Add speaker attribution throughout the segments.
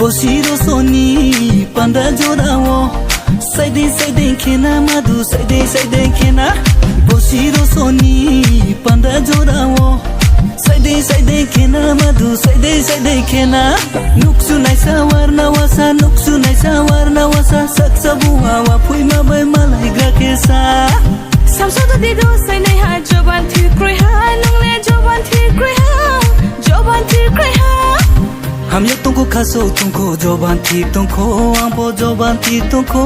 Speaker 1: Boshiro soni panda jodawo Saide kena madu saide kena Boshiro soni panda jodawo Saide kena madu saide kena Nuksu naisa warna wasa Saksa buhawa pui mabai malai grakesa
Speaker 2: Samsado dido sai nei ha joban thikroi ha nungle joban thikroi ha
Speaker 1: Ham yak tungko khaso tungko joban thi tungko ambo joban thi tungko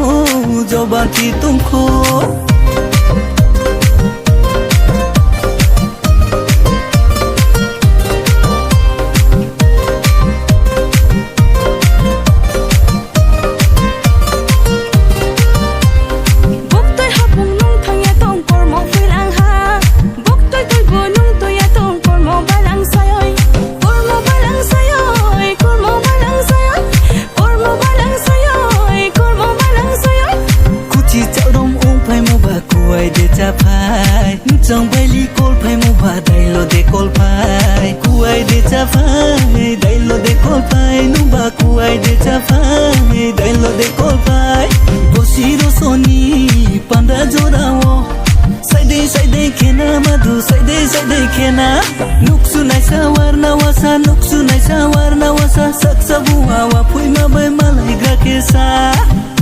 Speaker 1: Trong baili kol phai mo ba dai lo de kol phai kuai de cha phai dai lo de kol phai nu ba kuai de cha phai dai lo de kol phai Boshiro soni panda jodawo Saide kena madu saide kena Nuksu naisa warna wasa Saksa buhawa pui mabai malai grakesa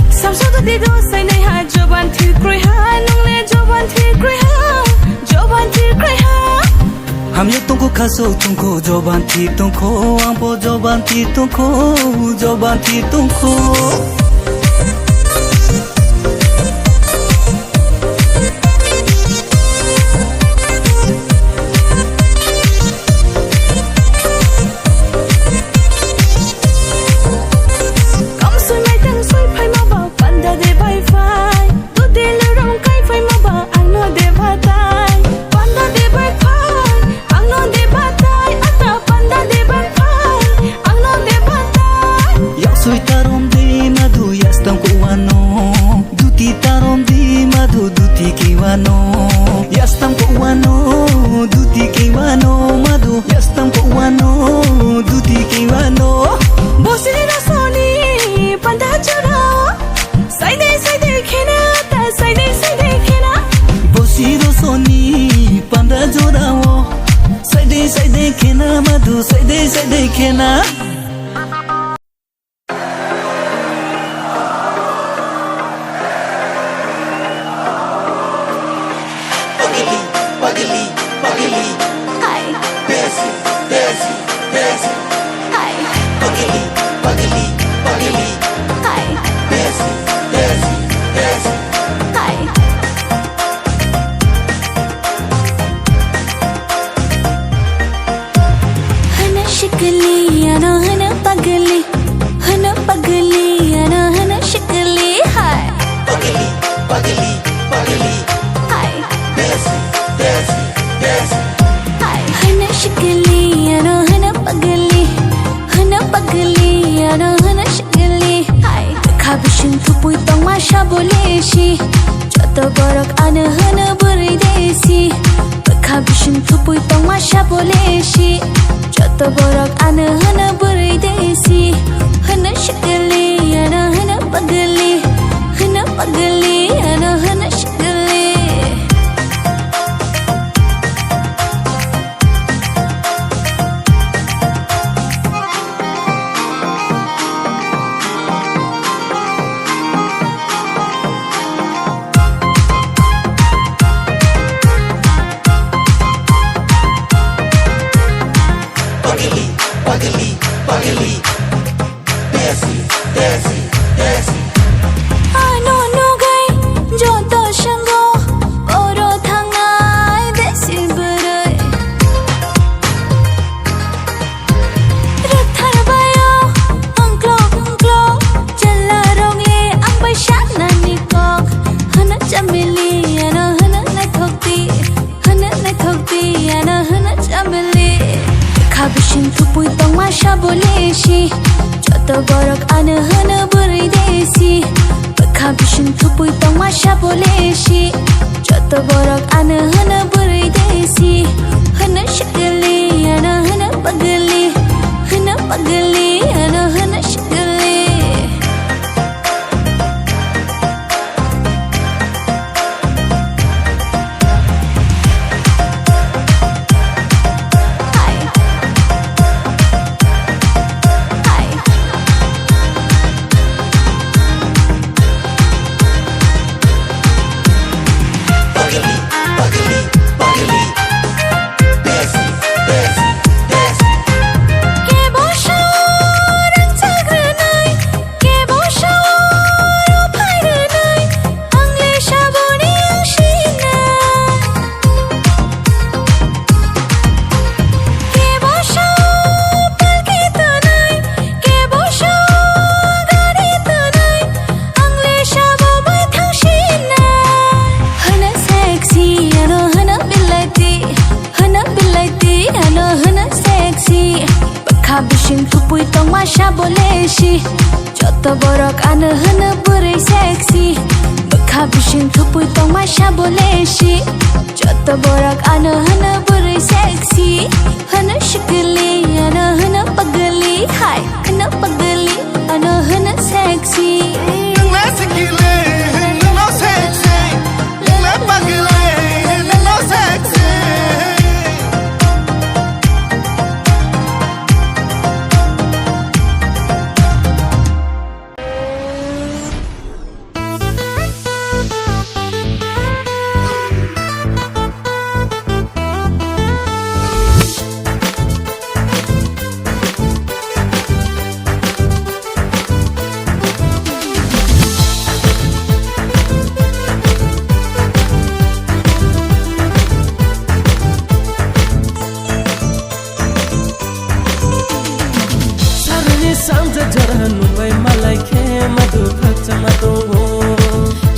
Speaker 2: Samsado dido sai nei ha joban thikroi ha nungle joban thikroi ha
Speaker 1: Ham yak tungko khaso tungko joban thi tungko ambo joban thi tungko Yastam ko wano duti kiwano madu Yastam ko wano duti kiwano
Speaker 2: Boshiro soni panda jodawo Saide kena ta saide kena
Speaker 1: Boshiro soni panda jodawo Saide kena madu saide kena
Speaker 3: Pagili,
Speaker 2: Hi
Speaker 3: Desi,
Speaker 2: Hi
Speaker 3: Pagili,
Speaker 2: Hi
Speaker 3: Desi,
Speaker 2: Hi Hana shikli ano hana pagli ano hana shikli Hi
Speaker 3: Pagili,
Speaker 2: Hi
Speaker 3: Desi,
Speaker 2: Hi hana shikli ano hana pagli ano hana shikli Hi Khabishin thupui tong ma shaboleshi Joto borok ana hana buri desi Khabishin thupui tong ma shaboleshi Joto borok ana hana buri desi Hana shikli ano hana pagli ano hana shikli
Speaker 3: Pagili, Desi
Speaker 2: Ano gai joto shango oro thangai desi burai Rathar bayo angklo jalla rongle ambai shana nikok Hana chamili ano hana nai thokti ano hana chamili Khabishin thupui tong ma shaboleshi Joto borok ana hana buri desi Khabishin thupui tong ma shaboleshi Joto borok ana hana buri desi Hana shikli ano hana pagli ano hana shikli sexy ano hana bilati ano hana sexy bakha bishing thupui tong ma shaboleshi joto borok ano hana burai sexy bakha bishing thupui tong ma shaboleshi joto borok ano hana burai sexy hana shikli ano hana pagali hai hana pagali ano hana sexy
Speaker 1: Samja jaran nubai malai ke madu khakcha matungo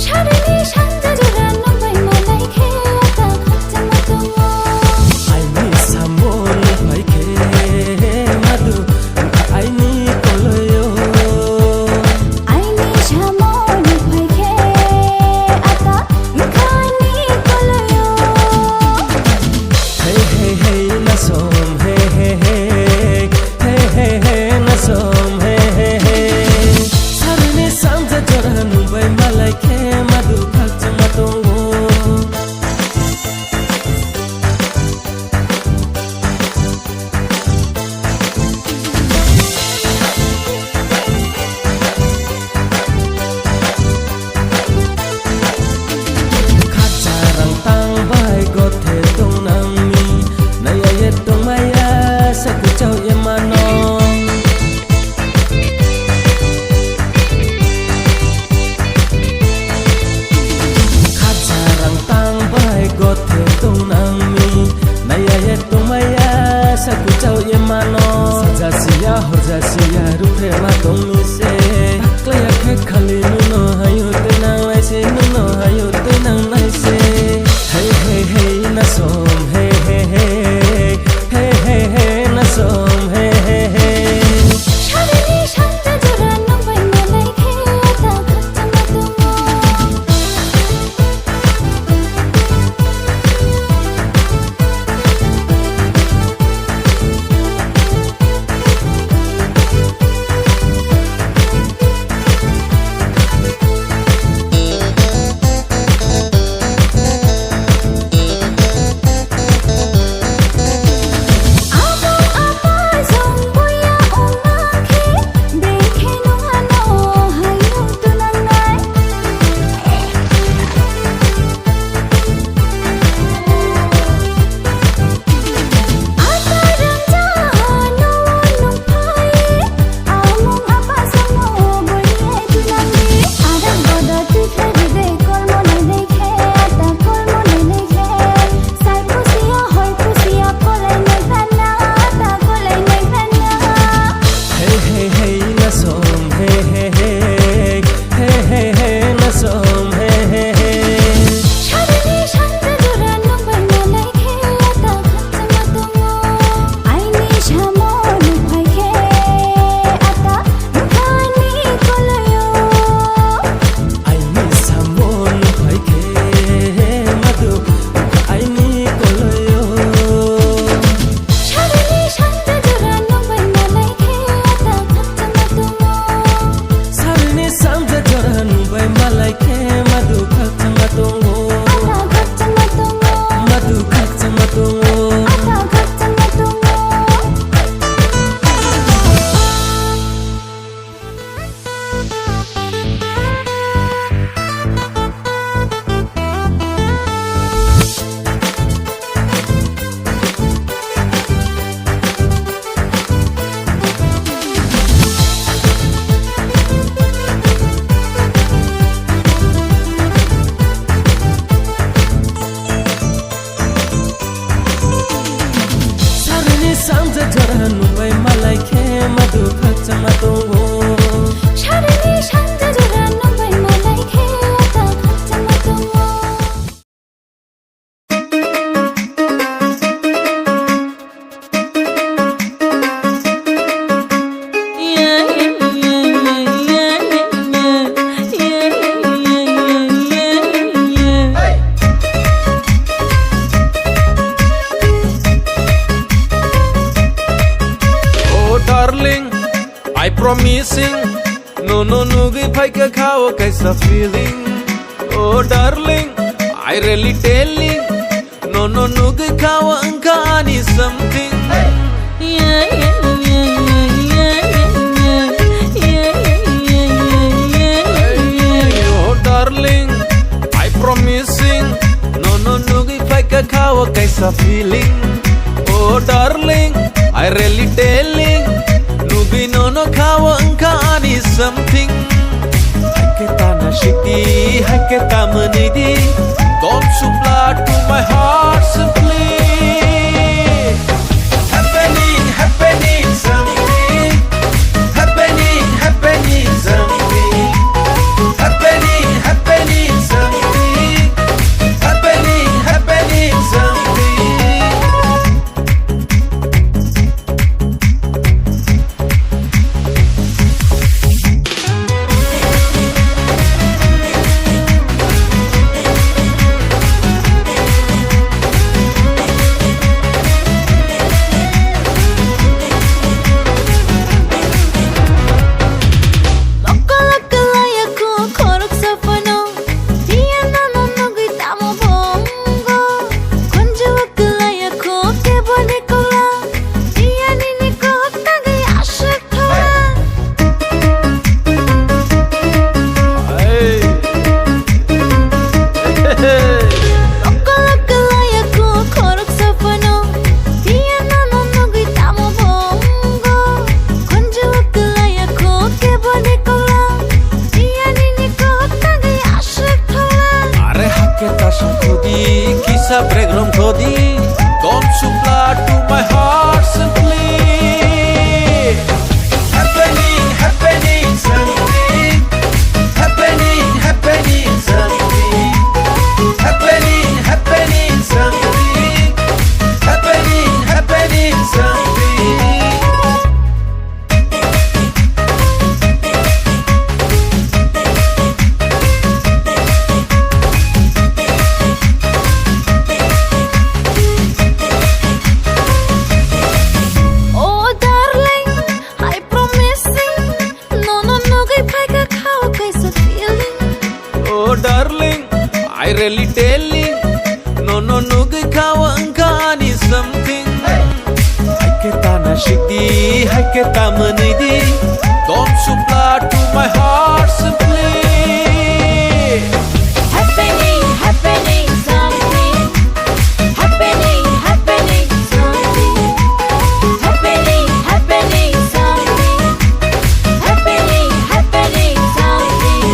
Speaker 2: Charini samja jaran nubai malai ke ata khakcha matungo
Speaker 1: Ai ni sambo nubai ke madu ai ni koloyo
Speaker 2: Ai ni sambo nubai ke ata khani koloyo
Speaker 1: Hey hey hey na som hey hey hey hey hey hey na som hey hey hey Sarni samja jaran nubai malai ke madu khakcha matungo Saku chau ye mano Sajasiya hojasiya rupe ma tomi se Taklaya ke khali nuno hayo te nang lai se nuno hayo te nang lai se Hey hey hey na som hey hey hey hey hey hey na som hey hey hey
Speaker 2: Charini samja jaran nubai malai ke ata khakcha matungo
Speaker 4: promising no no no gi phai ka khao kaisa feeling oh darling I really telling no no no gi khao anka ani something oh darling I promising no no no gi phai ka khao kaisa feeling oh darling I really telling nugi no no khao anka ani something haketa na shikti haketa manidi don't supply to my heart simply happening happening something happening happening something happening happening something happening happening something Kisa bregram khodi don't supply to my heart simply happening happening something happening happening something happening happening something happening happening something Oh darling, I really telling no no no gi khao anka ani something haketa na shikti haketa manidi don't supply to my heart simply
Speaker 2: Happening, happening something. Happening, happening something. Happening, happening something. Happening, happening something.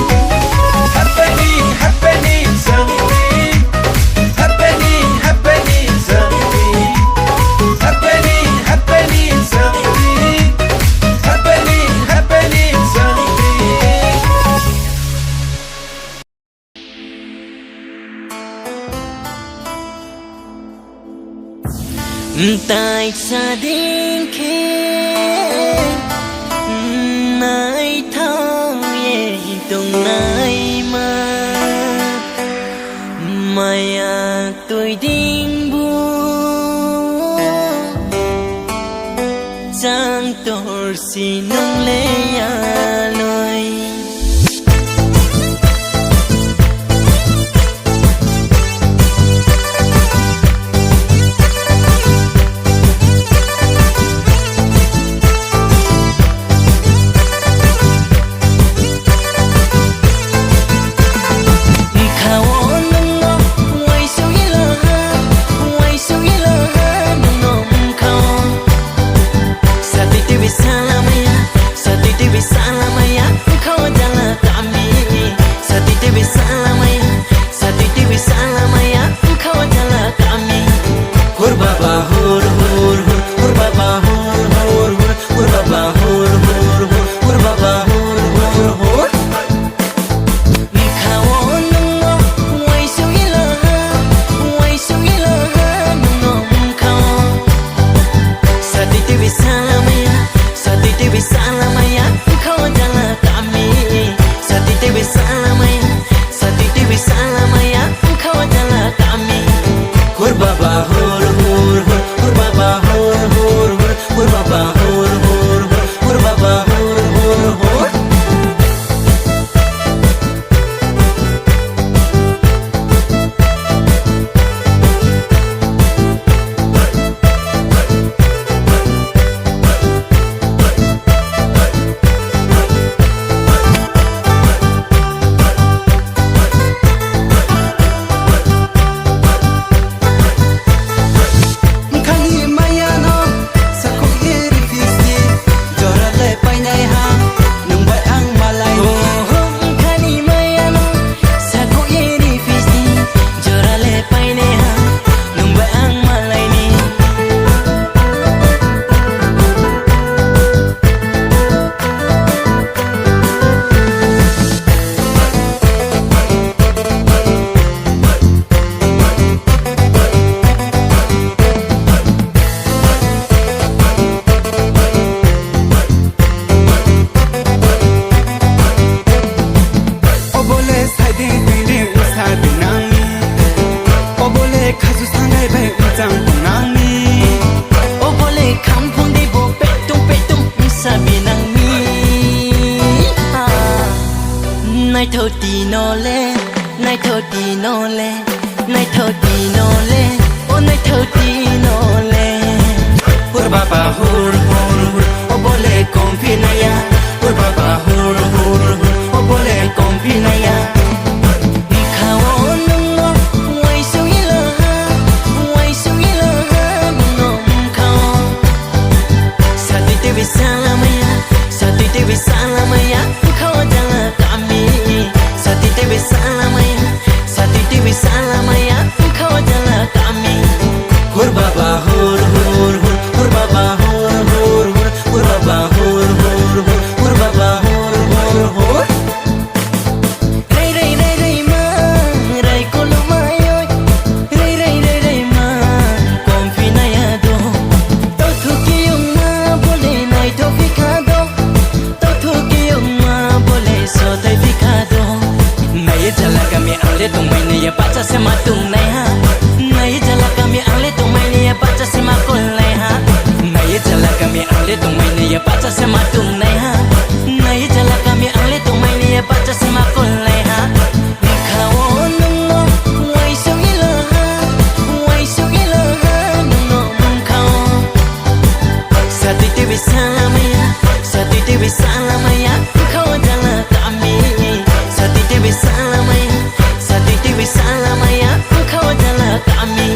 Speaker 4: happening happening something happening happening something happening happening something happening happening something
Speaker 1: tại gia đình kia nai thao ye tung nai maya tôi đinh bu giang tor si nong le ya loi Sa ti จังนางมีโอ้บ่เลยคำพงได้บ่เป็ดตุ้มซาบีนางมีนายโทษดีโนเลนายโทษดีโนเลนายโทษดีโนเลโอ้นายโทษดีโนเลฮูรบาบาฮูรโอ้บ่เลยคอมพินายาฮูรบาบาฮูรโอ้บ่เลยคอมพินายาSalamaya, kau jalan kami. Sati Dewi salamaya, Sati Dewi salamaya, kau jalan kami. Hur baba hur hur hur, hur baba hur hur hur, hur baba hur hur hur, hur baba hur hur hur. Ray ray ray ray ma, ray kolo mayoy. Ray ray ray ray ma, konfinaya do. Tau thuki yung ma, bole nai to fikado. Nai jala kami ale tung mai ne ya baca sema tung nai ha Nai jala kami ale tung mai ne ya baca sema kul nai ha Nai jala kami ale tung mai ne ya baca sema tung nai ha Nai jala kami ale tung mai ne ya baca sema kul nai ha Kawo nungo wai so ilo ha Wai so ilo ha nungo kawo Sati Dewi salamaya Sati Dewi salamaya Kawo jala kami Sati Dewi salamaya Sati Dewi salamaya Kau jalan kami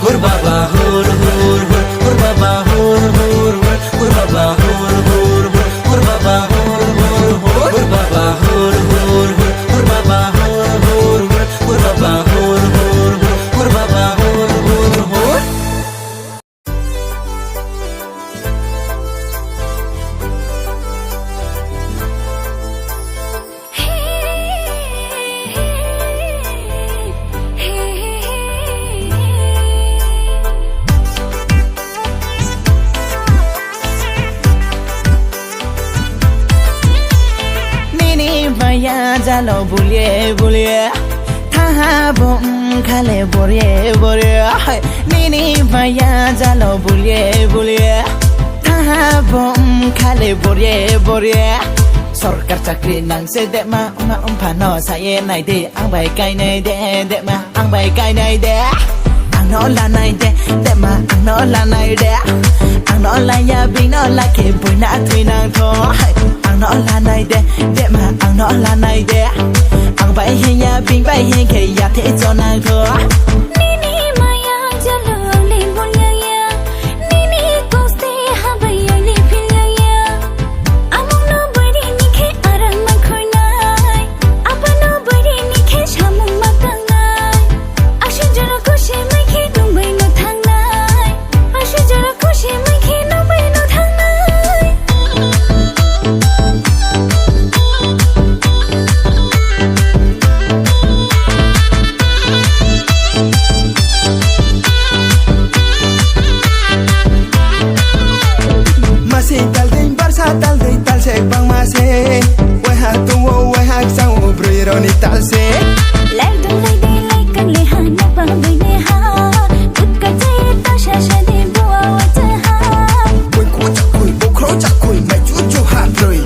Speaker 1: Hur baba hur hur hur Hur baba hur hur hur Hur baba hur hur hur Hur baba hur hur hur Hur baba hur hur hur Hur baba hur hur hur Hur baba hur hur hur Hur baba hur hur hur Jalo bulie bulie Taha bom khale borie borie Nini baya jalo bulie bulie Taha bom khale borie borie Sorkar chakri nang se de ma phano saye nai de ang bai kai nai de ma ang bai kai nai de ang no la nai de ma ang no la nai de ang no la ya bing no la ke pui na thui nang tho ang no la nai de ma ang no la nai de ang bai hen ya bing bai hen ke ya the cho nang tho
Speaker 2: Nini maya jalo le bolya ya Nini koste ha bai le philya ya Among no bari ni ke arang ma khornai Apano bari ni ke shamung ma tangai Ashu jara kushi mai ke dung bai no thangnai Ashu jara kushi mai ke no bai no thangnai
Speaker 5: Tal se bang mase Wahak tuwo wahak sang ubriro ni tal se
Speaker 2: Lai dum lai de lai kan le ha na pa bai ne ha Ut ka chai ta sha sha de bua wa ta ha
Speaker 5: Kui ku chak kui bu kro chak kui mai chu chu ha proi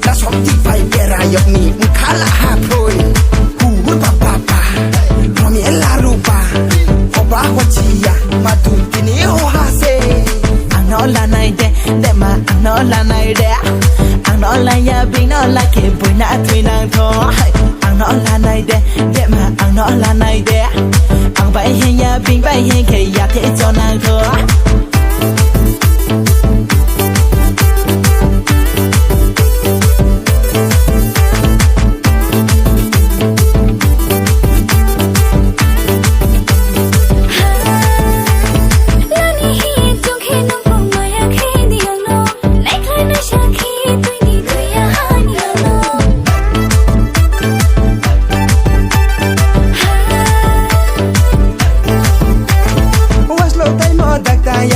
Speaker 5: Ta som ti pai pera yok ni mkhala ha proi Hu hu pa pa pa Romi la rupa Oba wa chia ma tu tini ho ha se
Speaker 1: Ang no la nai de ma ang no la nai de Ang no la ya bing no la ke pui na thui nang tho Ang no la nai de ma ang no la nai de Ang bai hen ya bing bai hen ke ya the cho nang tho
Speaker 2: Lani hi tung ke no pong maya ke diyo no Lai khai na sha ke tui ni tui ya ha ni no
Speaker 5: Was lo tai mo dak tai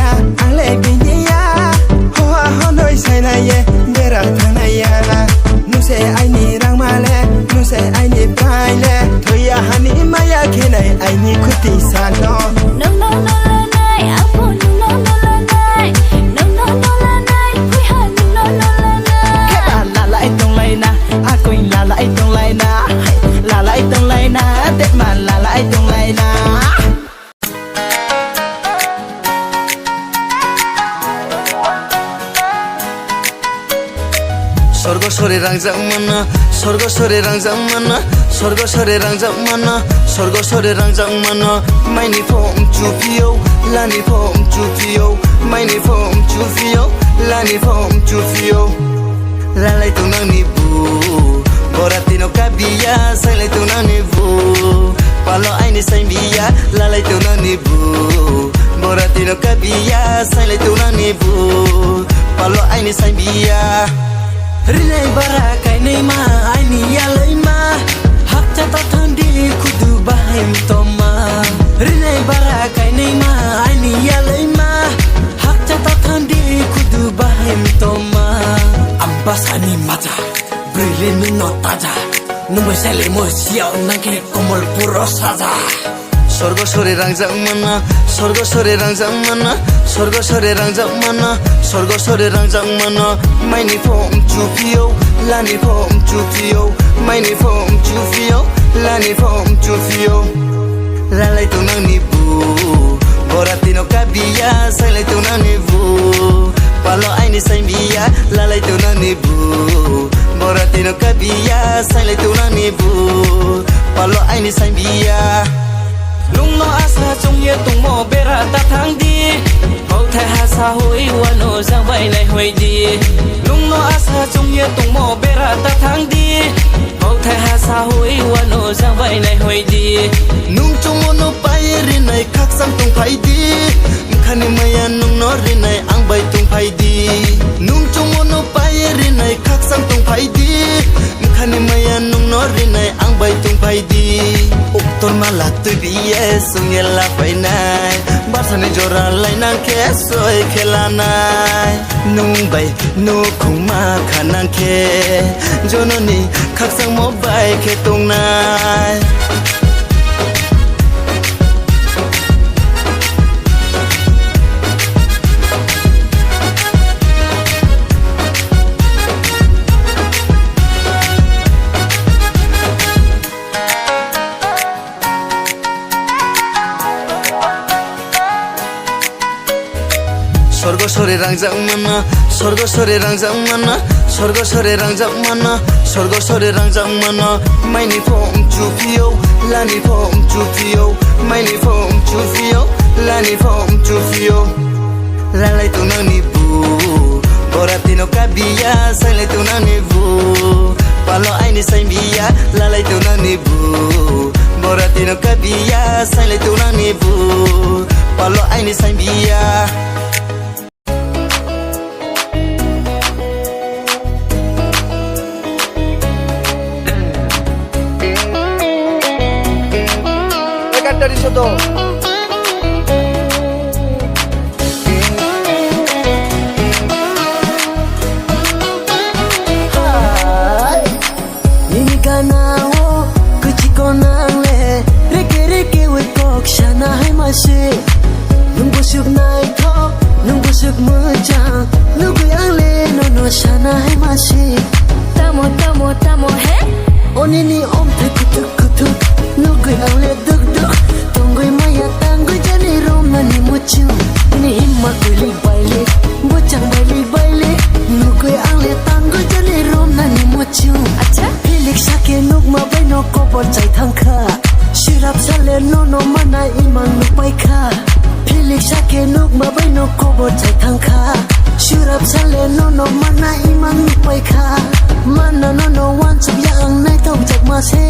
Speaker 1: স্বর্গস্বরে রাংজাংমানা স্বর্গস্বরে রাংজাংমানা স্বর্গস্বরে রাংজাংমানা স্বর্গস্বরে রাংজাংমানা মাইনি ফম চুপিও লানি ফম চুপিও মাইনি ফম চুপিও লানি ফম চুপিও lalai tu nang nibu boratino kabia sai tu nang nibu palo ai ni sai bia lalai tu nang nibu boratino kabia sai tu nang nibu palo ai ni sai bia rilai bara kai nei ma ai ni ya lai ma hak cha ta thandi kudu bahai toma rilai bara kai nei ma ai ni ya lai ma hak cha ta thandi kudu bahai toma Ambasani mata, brilin no taja, numai sele mo siao nangke komol puro saja. স্বর্গস্বরে রাংজাংমানা স্বর্গস্বরে রাংজাংমানা স্বর্গস্বরে রাংজাংমানা স্বর্গস্বরে রাংজাংমানা মাইনি ফম চুপিও লানি ফম চুপিও মাইনি ফম চুপিও লানি ফম চুপিও lalai tu nang nibu boratino kabia sai tu nang nibu palo ai ni sai bia lalai tu nang nibu boratino kabia sai tu nang nibu palo ai ni sai bia lung no asa chung ye tung mo bera ta thang di hau thai ha sa hoi wa no jang bai lai hoi di lung no asa chung ye tung mo bera ta thang di hau thai ha sa hoi wa no jang bai lai hoi di nung chung mo no pai ri nai khak sam tung phai di khani maya nung no ri nai ang bai tung phai di nung chung mo no pai ri nai khak sam tung phai di khani maya nung no ri nai ang bai tung phai di uktor mala tu bi sung ye la pai nai barsane jora lai nang ke soi khela nai nung bai no khung ma khanang ke jononi khak sang mo bai ke tung nai স্বর্গস্বরে রাংজাংমানা স্বর্গস্বরে রাংজাংমানা স্বর্গস্বরে রাংজাংমানা স্বর্গস্বরে রাংজাংমানা মাইনি ফম চুপিও লানি ফম চুপিও মাইনি ফম চুপিও লানি ফম চুপিও lalai tu nang nibu boratino kabia sai tu nang nibu palo ai ni sai bia lalai tu nang nibu boratino kabia sai tu nang nibu palo ai ni sai bia
Speaker 5: dari soto
Speaker 1: ini kana wo kuchi konang le reke reke we kok shana hai ma she nung busuk nai tho nung busuk mu cha nung yang le no no shana hai ma she
Speaker 2: Tamo tamo tamo he
Speaker 1: onini om the kutuk kutuk nung yang le duk duk tongoi maya tangoi jani rom na ni muchu ni himma kuli baile bocang baile baile nung yang le tangoi jani rom na ni muchu
Speaker 2: Acha
Speaker 1: Pilik sake nuk ma bai no kopor chai thang kha Shirap sale no no mana imang nuk bai kha Pilik sake nuk ma bai no kopor chai thang kha Shirap sale no no mana imang nuk bai kha Mana no no wan chup yang nai tau jak ma se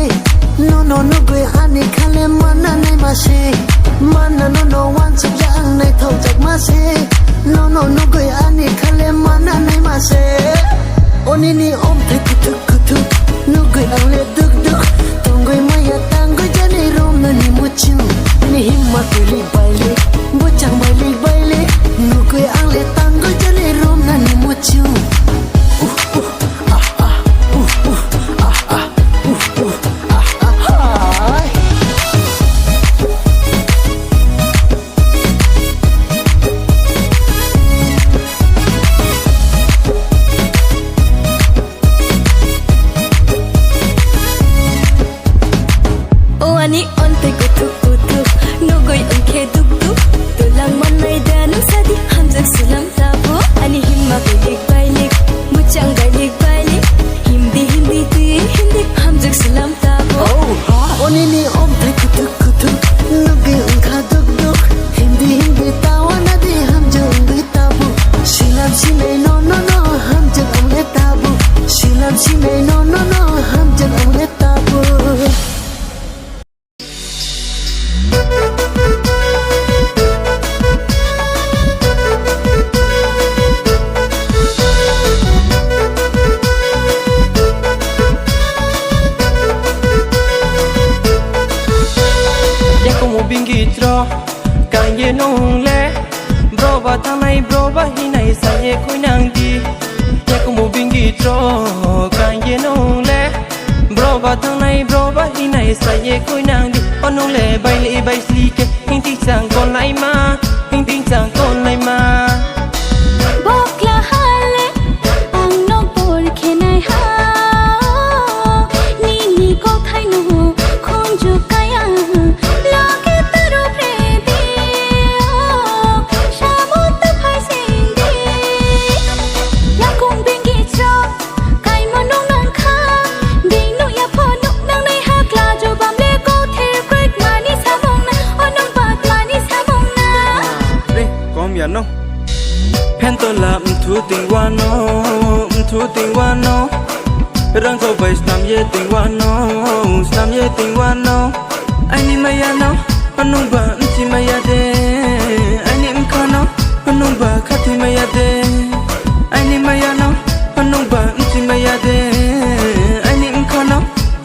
Speaker 1: No no no goi ani khale mana nai ma se Mana no no wan chup yang nai tau jak ma se No no no goi ani khale mana nai ma se Onini om the kutuk kutuk Nugui ang le duk duk Tonggoy maya tanggoy jani rom na ni muchu Ni himma kuli baile Bocang baile baile Nugui ang le tanggoy jani rom na ni muchu
Speaker 2: Ani onte kutuk kutuk Nugoi unke duk duk Tulang manai danung sadi Hamzak sulam tabu Ani himma bailik bailik Mucang bailik bailik
Speaker 1: ye nong le bro ba thang nai bro ba hi nai sa ye khoi nang di ye ko mu bingi tro kan ye nong le bro ba thang nai bro ba hi nai sa ye khoi nang di onong le bai li bai sli ke hin ti sang kon lai ma hin ti sang kon lai ma
Speaker 2: Bokla hale ang no por khenai ha ni ni ko thai no khon ju kaya lage taro pre di shamo ta phai sing di ya kong bingi cho kai ma nong nang kha ding no ya pho nok nang nai ha kla jo bam le ko the quick mani sa mong na onong pat mani sa mong na
Speaker 1: re kom ya no pen to la thu ting wa no thu ting wa no rang ko bai stam ye ting wa no stam ye ting wa no ai ni ma ya no anong ba chi ma ya de ai ni m kha no anong ba kha thi ma ya de ai ni ma ya no anong ba chi ma ya de ai ni m kha no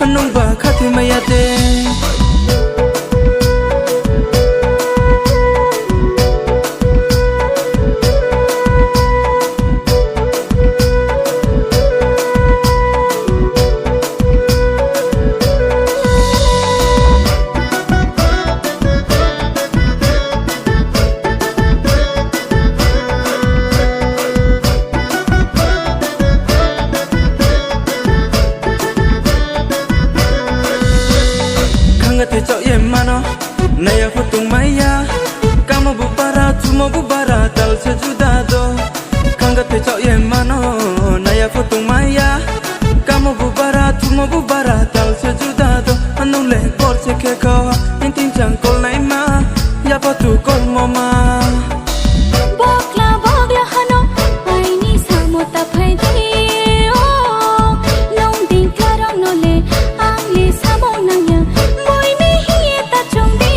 Speaker 1: anong ba kha thi ma ya de te chao ye mano naya futung maya kama bu bara tumo bu bara tal se juda do kanga te chao ye mano naya futung maya kama bu bara tumo bu bara tal se juda do anong le kor se ke ko in tin chang kol nai ma ya pa tu kol mo ma
Speaker 2: Bokla hano ai ni samo ta phai di nong ding karong no le ang le samo nang ya moi me hi ta chong di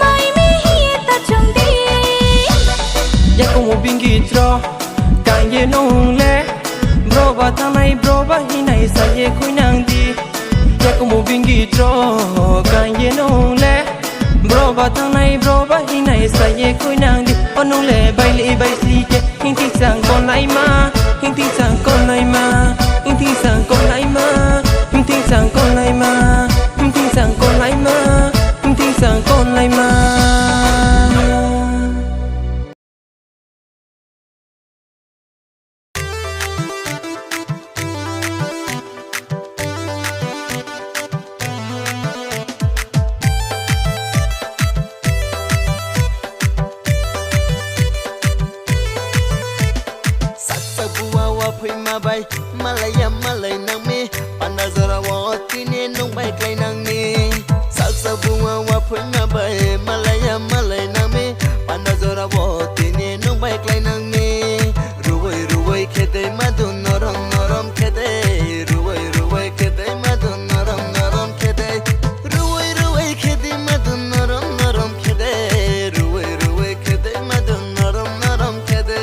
Speaker 2: mai me hi ta chong di
Speaker 1: ya ko mo bingi tro kan ye nong le bro ba thang nai bro ba hi nai sa ye khoi nang di ya ko mo bingi tro kan ye nong le bro ba thang nai bro ba hi nai sa ye khoi nang di onong le bai li bai sli ke hin ti sang kon lai ma hin ti sang kon lai ma hin ti sang kon lai ma hin ti sang kon lai ma hin ti sang kon lai ma hin ti sang kon lai ma
Speaker 6: Malaya malay nang mi panazara wa tine nong bai klai nang mi salsa bunga wa phun ma bai malaya malay nang mi panazara wa tine nong bai klai nang mi ruwai ruwai khede madun norom norom khede ruwai ruwai khede madun norom norom khede ruwai ruwai khede madun norom norom khede ruwai ruwai khede madun norom norom khede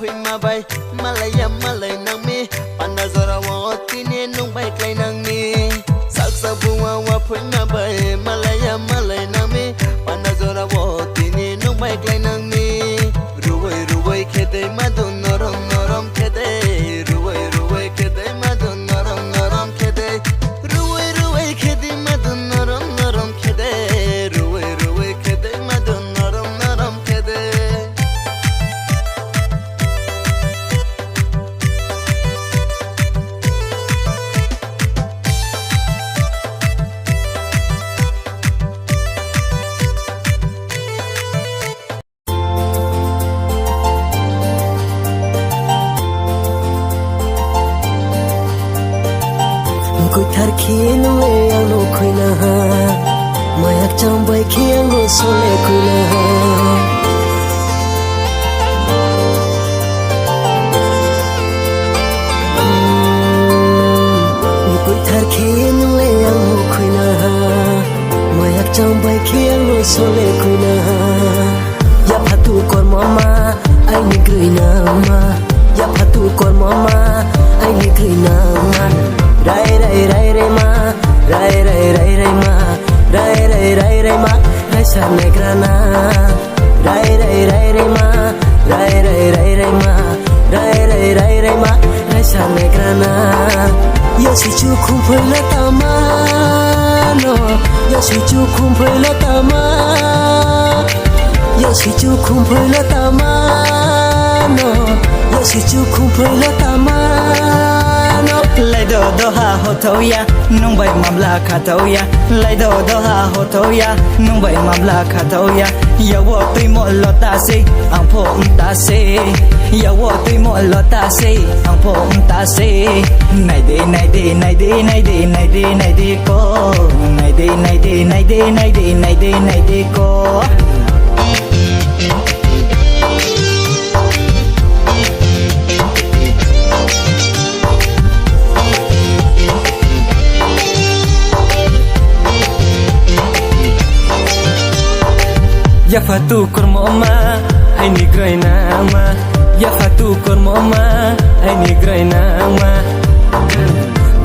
Speaker 6: phơi mà bay Malaya Malay nang mi Panda zora wa tine nung bay klay nang mi Saksa bunga phơi mà bay Malaya Malay nang mi Panda zora wa tine nung bay klay nang mi Ruway ruway khede madun norom norom khede Ruway ruway khede madun norom norom khede Ruway ruway khede madun norom norom khede Ruway ruway khede madun norom norom khede
Speaker 7: Cô thar khiến lệ ang nô khơi na ha mayak chang bay khi ang nô so lệ khơi na ha cô thar khiến lệ ang nô khơi na ha mayak chang bay khi ang nô so lệ khơi na ha ya phatu kon mama ai ni cười na ma ya phatu kon mama ai ni cười na ma rai rai rai rai ma rai rai rai rai ma rai rai rai rai ma rai sa negrana rai rai rai rai ma rai rai rai rai ma rai rai rai rai ma rai sa negrana yo si chu khum phơi la ta ma no yo si chu khum phơi la ta ma yo si chu khum phơi la ta ma no yo si chu khum phơi la ta ma
Speaker 1: lại đồ ha hồ thâu ya nung bay mắm la khá thâu ya lại đồ ha hồ thâu ya nung bay mắm la khá thâu ya yêu wo tuy một lọ ta si ang po ta si yêu wo tuy một lọ ta si ang po ta si này đi này đi này đi này đi này đi này đi cô này đi này đi này đi này đi này đi này đi cô
Speaker 7: ya fatu kon mama ai ni grai na ma ya fatu kon mama ai ni grai na ma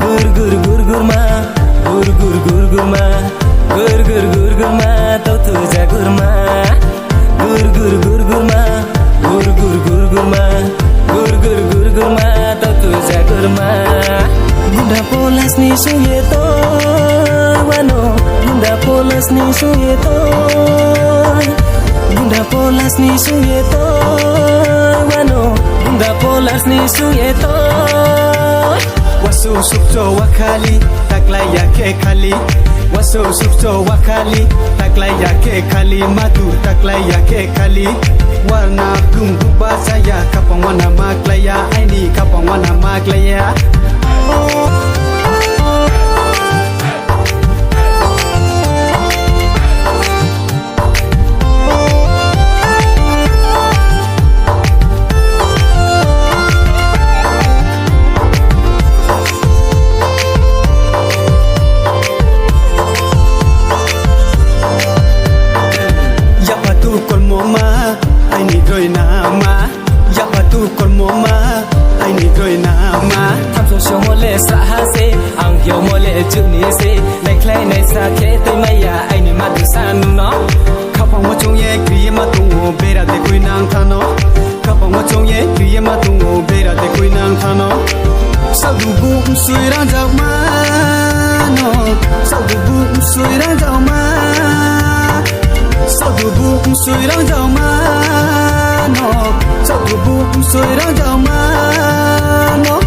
Speaker 7: gur gur gur gur ma gur gur gur gur ma gur gur gur gur ma tau tu ja gur ma gur gur gur gur ma gur gur gur gur ma gur gur gur gur ma tau tu ja gur ma bunda polas ni suye to wano bunda polas ni suye to bunda polas ni suye to wano bunda polas ni suye to wasu sukto wakali takla yake kali wasu sukto wakali takla yake kali madu takla yake kali warna gungu basaya kapang wana maklaya aini kapang wana maklaya chữ ni se này khai này sa thế tôi mày à anh ni mà từ xa nung nó khắp phòng một chung ye kri mà tung hồ bê ra để quên nàng tha nó khắp phòng một chung ye kri mà tung hồ bê ra để quên nàng tha nó sao đủ bụng suy ra giàu mà nó sao đủ bụng suy ra giàu mà sao đủ bụng suy ra giàu mà nó sao đủ bụng suy ra giàu mà nó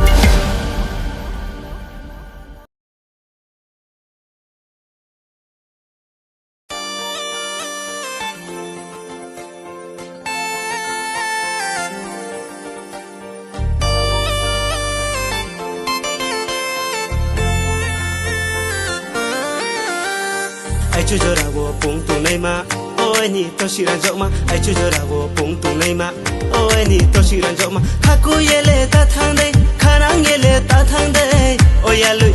Speaker 8: ai chưa giờ đào bùng tung này mà ôi ni tao chỉ làm dậu mà ai chưa giờ đào bùng tung này mà ôi ni tao chỉ làm dậu mà khá cô ye lệ ta thang đây khá nắng ye lệ ta thang đây ôi ya lụi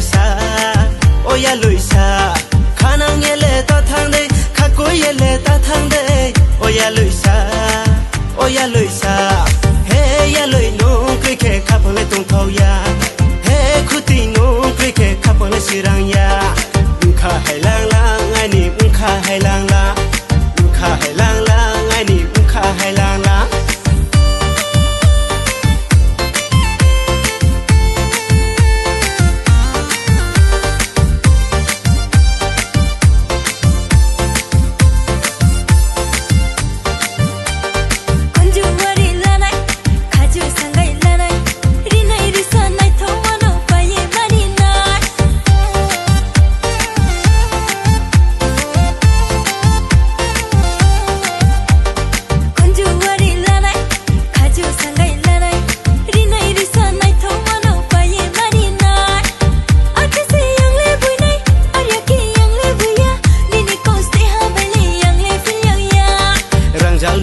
Speaker 8: xa khá nắng ye lệ ta thang đây khá cô ye lệ ta thang đây ôi ya lụi xa hey ya khắp phong lên tung thâu ya he khu ti nung kri ke khắp phong lên sirang ya kha hai lang lang ai ni kha hai lang la kha hai lang lang ai ni kha hai lang la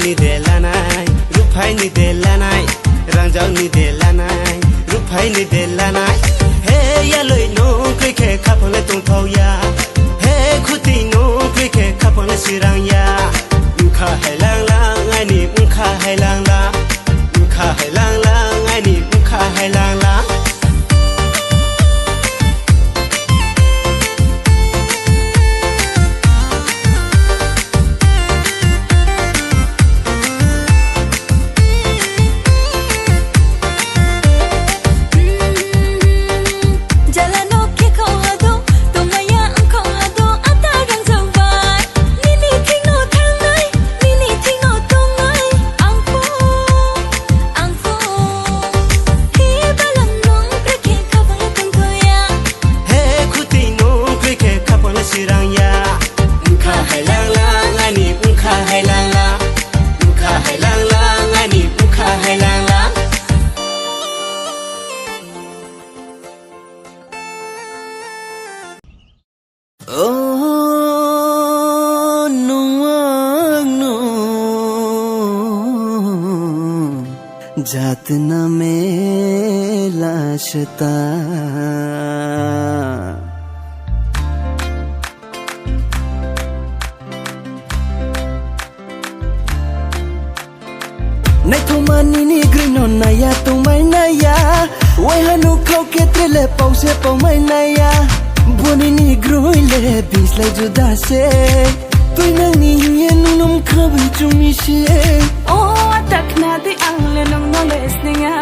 Speaker 8: ni de lanai rupai ni de lanai rangjao ni de lanai rupai ni de lanai he ya loi no kri ke khap le tung thau ya he khuti no kri ke khap le sirang ya kha hai lang lang ai ni kha hai lang la kha hai lang lang ai ni kha hai lang la
Speaker 1: जात न मेला शता नै थोमानी नि ग्रिनो नया तुमै नया वै हनु खौ केत्रले pause Poumai नया बोनी नि ग्रोइले बिसलाई जुदासे तुइ नंनि युये नुनुम खबै जुमिसे
Speaker 9: ओ takna di angle nong no listeninga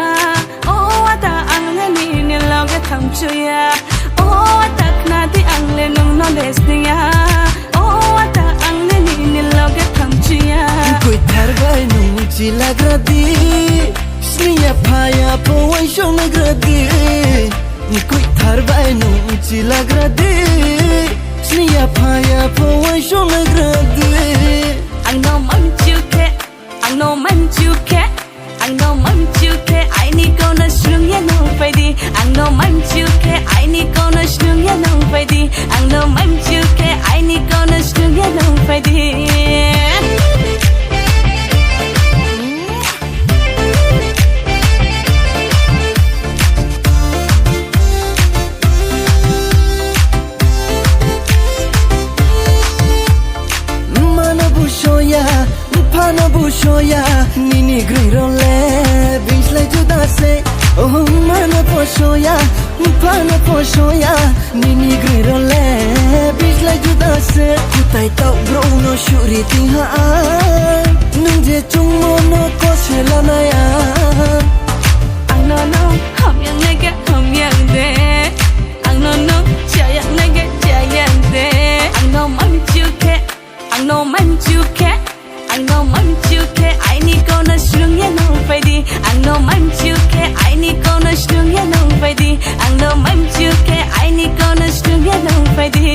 Speaker 9: oh ata angle ni ni loge thamchuya oh takna di angle nong no listeninga oh ata angle ni loge thamchuya
Speaker 1: koi tharbai nung chi lagradi sniya phaya powai shong lagradi koi tharbai nung chi lagradi sniya phaya powai shong lagradi
Speaker 9: I know man you care I know man you care I know man you care I need gonna strung ya no fadi I know man you care I need gonna strung ya no fadi I know man you care I need gonna strung ya no fadi
Speaker 1: Pana bushoya nini grirole bislai juda se oh mana poshoya pana poshoya nini grirole bislai juda se kutai tau bro no shuri tiha nung je chungmo no kosela na ya
Speaker 9: ang no hom yang nege hom yang de ang no jayang nege jayang de ang no man you care ang no man you care I know man you care I need gonna strung ya no fadi I know man you care I need gonna strung ya no fadi I know man you care I need gonna strung ya no fadi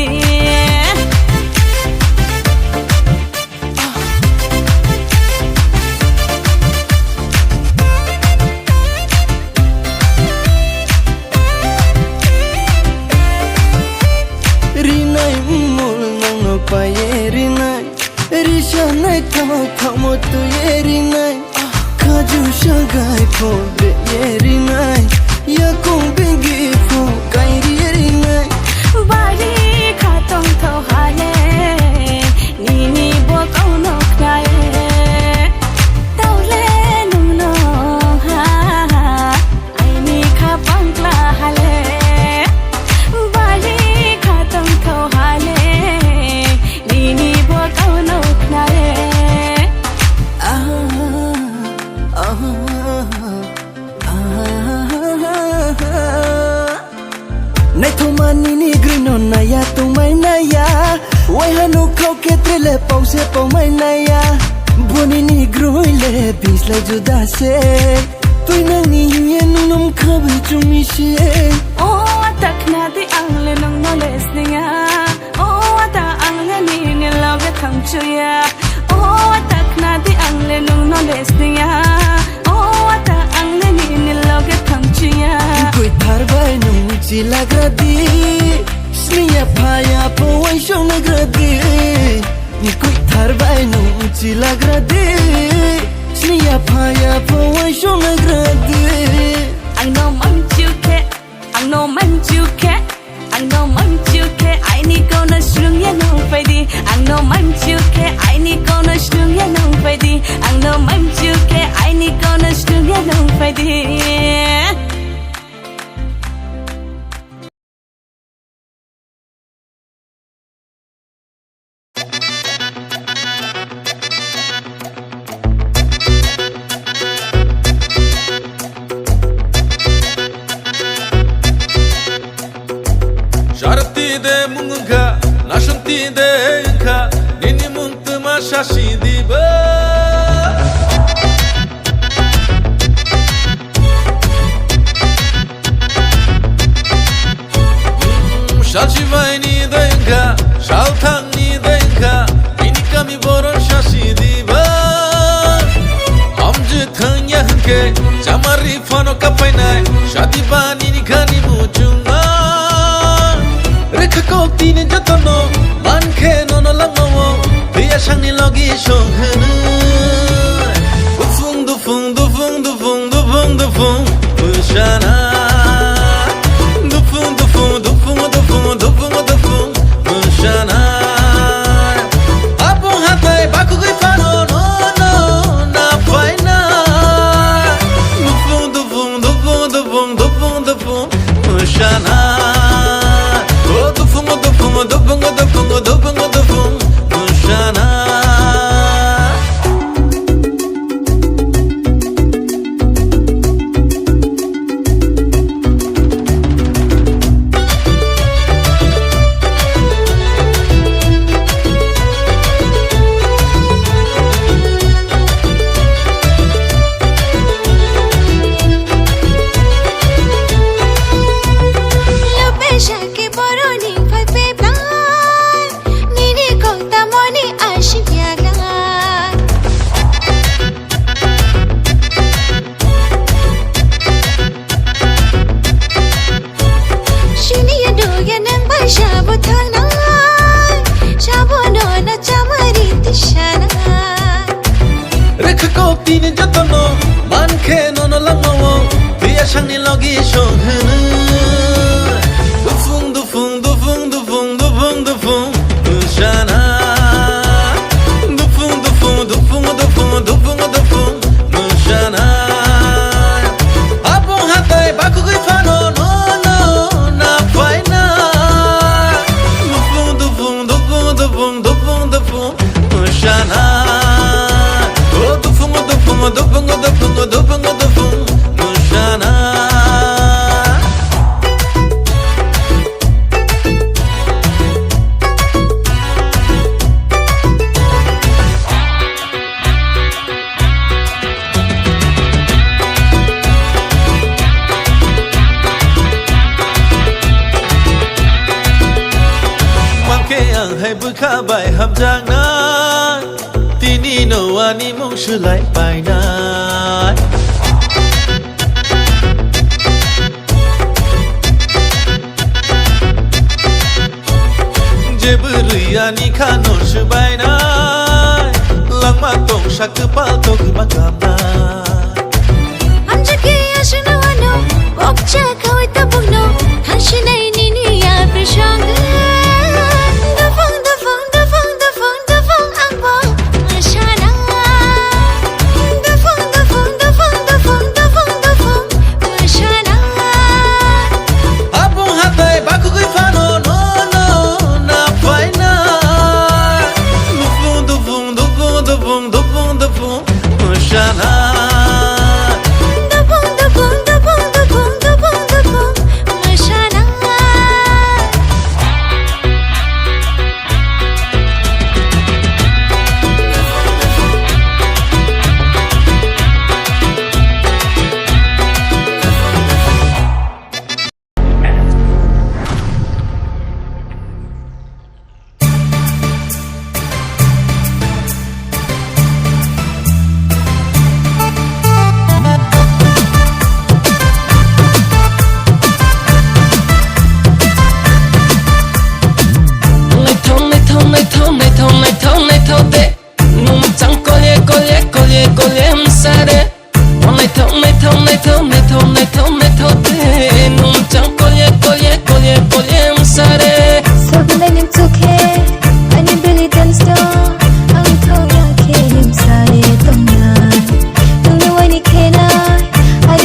Speaker 1: Rinai mul nang no paye rinai Risha nai thao thao mo tu yeri nai Kaju shagai po de yeri nai Ya kong bengi po kairi yeri nai
Speaker 9: Bari ka tong thao hale Nini bo kau no knae Tau le nung no ha Ai
Speaker 7: le pause po mai naya boni ni groi le bis le juda se tôi nang ni yen num khabe chumi she
Speaker 9: Oh tak na di ang le nang no listening Oh ta ang le ni ni love thang chuya Oh tak na di ang le nang no listening Oh ta ang le ni love thang chuya
Speaker 7: koi thar bai nu chi lagradi sniya phaya po ai shong nagradi ni koi thar bai nu chi lagradi sniya phaya po ai shong nagradi
Speaker 9: ang no man chu ke ang no man chu ke ang no man chu ke ai ni ko na shrung ya no fai di ang no man chu ke ai ni ko na shrung ya no fai di ang no man chu ke ai ni ko na shrung ya no fai di
Speaker 4: Sharti de munga, nashanti de ka, nini muntma shashi diba. Shashi vai ni de ka, shal thang ni de ka, nini kami boron shashi diba. Amje thang yah ke, chamari fano kapai nai, shadi ba nini kani muchunga. Rekha tine jatono man khe nono langmo biya sangni logi shoghnu dufung dufung dufung dufung dufung dufung pushana dufung dufung dufung dufung dufung dufung pushana apong hatai baku goi fano no no na faina dufung dufung dufung dufung dufung dufung pushana tine jatono man khe nono langmo biya sangni logi shoghnu dufung dufung dufung dufung dufung dufung pushana dufung dufung dufung dufung dufung dufung pushana apong hatai baku goi fano no no na faina dufung dufung dufung dufung dufung dufung pushana dufung dufung dufung dufung pushana mangke ang hai bukha bai ham jang na tini no ani mong shu lai bai na jeburuyani khano shu bai na langma tong shak pa to ma kam na
Speaker 2: amje ke ashna wano okcha khawai ta bugno hashinai ni ni ya prishang dufung dufung dufung dufung dufung angbo mashana dufung dufung dufung dufung dufung dufung mashana
Speaker 4: apong hatai baku goi fano no no na faina dufung dufung dufung dufung dufung dufung pushana
Speaker 2: dufung dufung dufung dufung dufung dufung mashana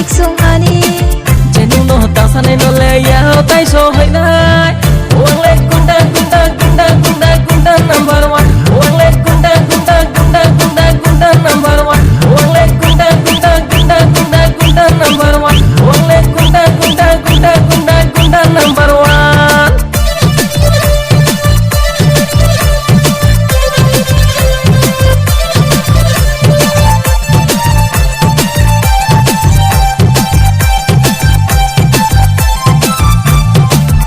Speaker 2: alik song ani
Speaker 7: Jenu no tasane no le yao tai so hai nai Uang le gunda gunda gunda gunda gunda number one Uang le gunda gunda gunda gunda gunda number one Uang le gunda gunda gunda gunda gunda number one Uang le gunda gunda gunda gunda gunda number one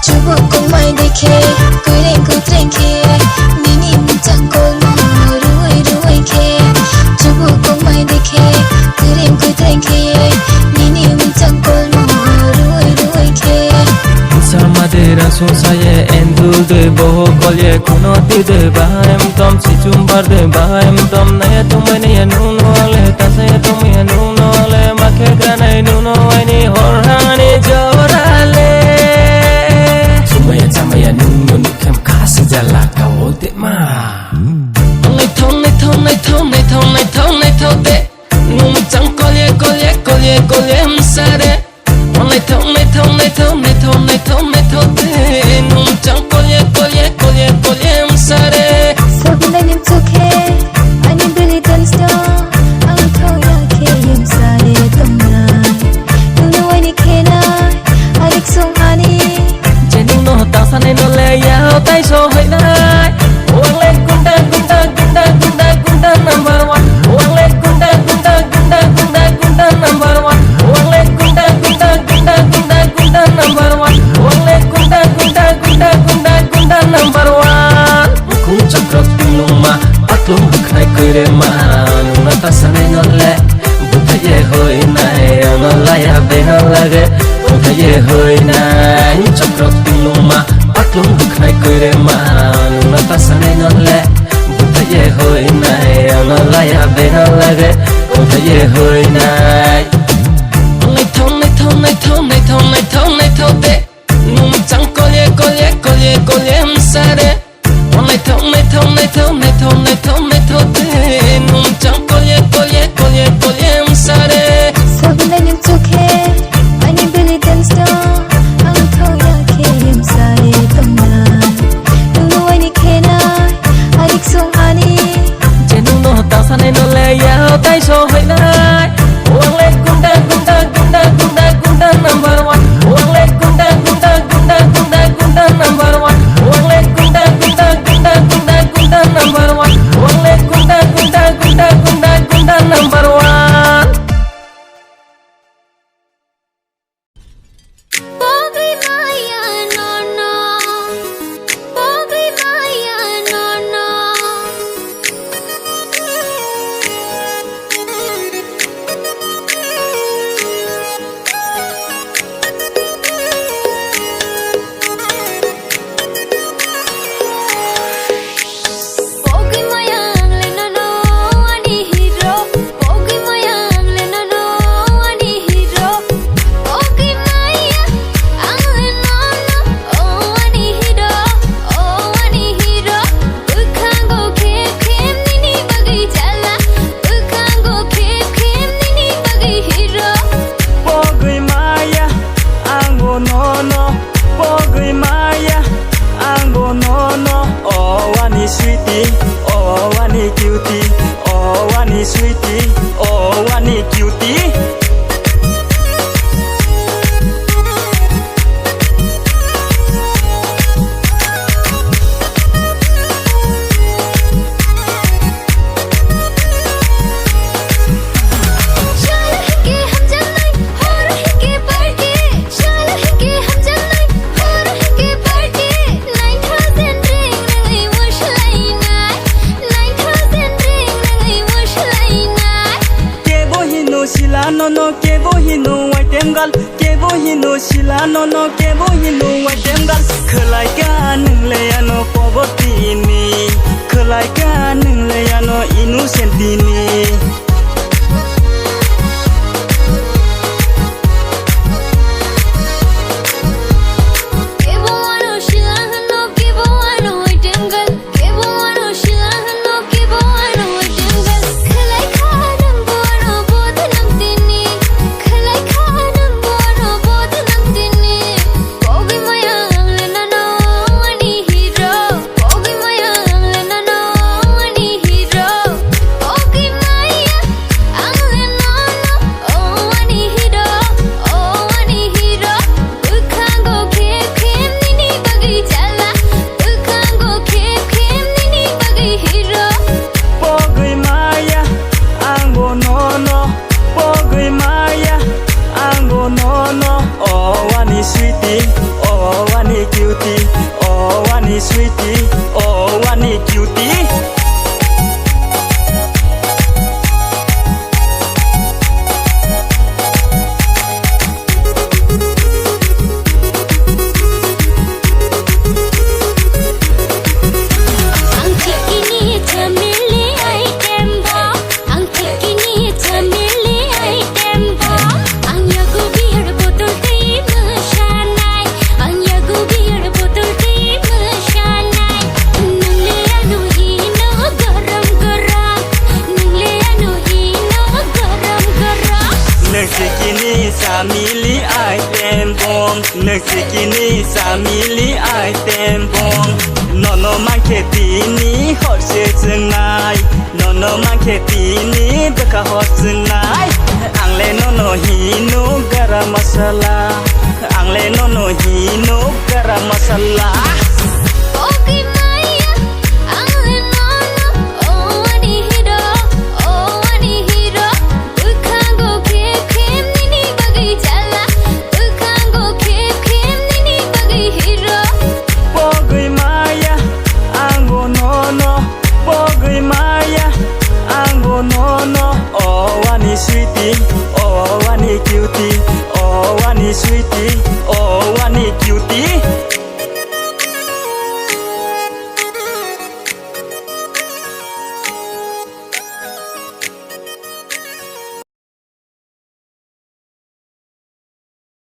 Speaker 2: Cuba kong mai dekhe Kuring ku trengke Nini muncak kong Ruai ruai ke Cuba kong mai dekhe Kuring ku trengke Nini muncak kong Ruai ruai ke
Speaker 7: Samadera sosaye endul de boho kolye kuno ti de bahem tom si chumbar de bahem tom naya tumai naya nuno ale tasaya tumai nuno ale makhe granai nuno aini horhani jorale Sumaya chamaya nuno nikem kasi jala kawote ma Nai thong nai thong nai thong nai thong nai thong nai thong de Num chang kolye kolye kolye kolye msare Nai thong nai thong nai thong nai thong nai thong nai thong de Num chang kolye kolye kolye kolye msare
Speaker 2: Sabunay nim tukhe Ani bili dan sto Ang thong ya ke yim sare tamnai Nuno ani kenai Alik song ani
Speaker 7: Jenu no tasane no le yao tai so hai nai Uang le gunda gunda gunda gunda gunda number one Uang le gunda gunda gunda gunda gunda number one Uang le gunda gunda gunda gunda gunda number one Uang le gunda gunda gunda gunda gunda number one Kung chakrot pinung ma patlum khai kure ma Nuna tasane no le buta ye hoi nai Ono la ya be no lage buta ye hoi nai Chakrot pinung ma patlum khai kure ma Nuna tasane no le buta ye hoi nai Ono la ya be no lage buta ye hoi nai Nai thong nai thong nai thong nai thong nai thong nai thong de Num chang kolye kolye kolye kolye msare Nai thong nai thong nai thong nai thong nai thong nai thong de Num chang kolye kolye kolye kolye msare
Speaker 2: Sabunay nim tukhe Ani bili dan sto Ang thong ya ke yim sare tamnai Nuno ani kenai Alik song ani
Speaker 7: Jenu no tasane no le yao tai so hai nai Uang le gunda gunda gunda gunda gunda number one Uang le gunda gunda gunda gunda gunda number one Uang le gunda gunda gunda gunda gunda number one Uang le gunda gunda gunda gunda gunda number one
Speaker 2: Pogi maya no no Pogi maya no no Pogi maya le no no ani hero Pogi maya le no no ani hero Pogi maya le no no oh ani hero Ukhango khep khep nini bagai chala Ukhango khep khep nini bagai hero
Speaker 8: Pogi maya Ango no no Pogi maya Ango no no Oh wani sweetie Oh wani cutie Oh wani sweetie Oh wani cutie
Speaker 2: Shala ke hum janai ho rahe ke party Shala ke hum janai ho rahe ke party 9000 ring rangai mushlai nai 9000 ring rangai mushlai nai
Speaker 8: Ke bohino sila no no ke bohino white gal ke bohino sila no no ke bohino white gal Khlai ka nung le ano pobotini Khlai ka nung le ano innocentini
Speaker 2: Kevo ano shila no kevo ano itemgal Kevo ano shila no kevo ano itemgal Khalai kha nang bo ano bodh nang tini Khalai kha
Speaker 10: sweetie, oh wani cutie, oh wani sweetie, oh wani cutie. Samili item bomb, nagsikini samili item bomb. Nono manketini horse tonight, nono manketini beka horse tonight. Angle nono hino garam masala, angle nono hino garam masala.
Speaker 2: Okay Maya, angle nono, oh wani hero, oh wani hero. Ukhango kep kep nini bagai chala, ukhango kep kep nini bagai hero.
Speaker 10: Pogui Maya, ango nono, pogui Maya, ango nono. Oh wani sweetie, oh wani cutie, oh wani sweetie, oh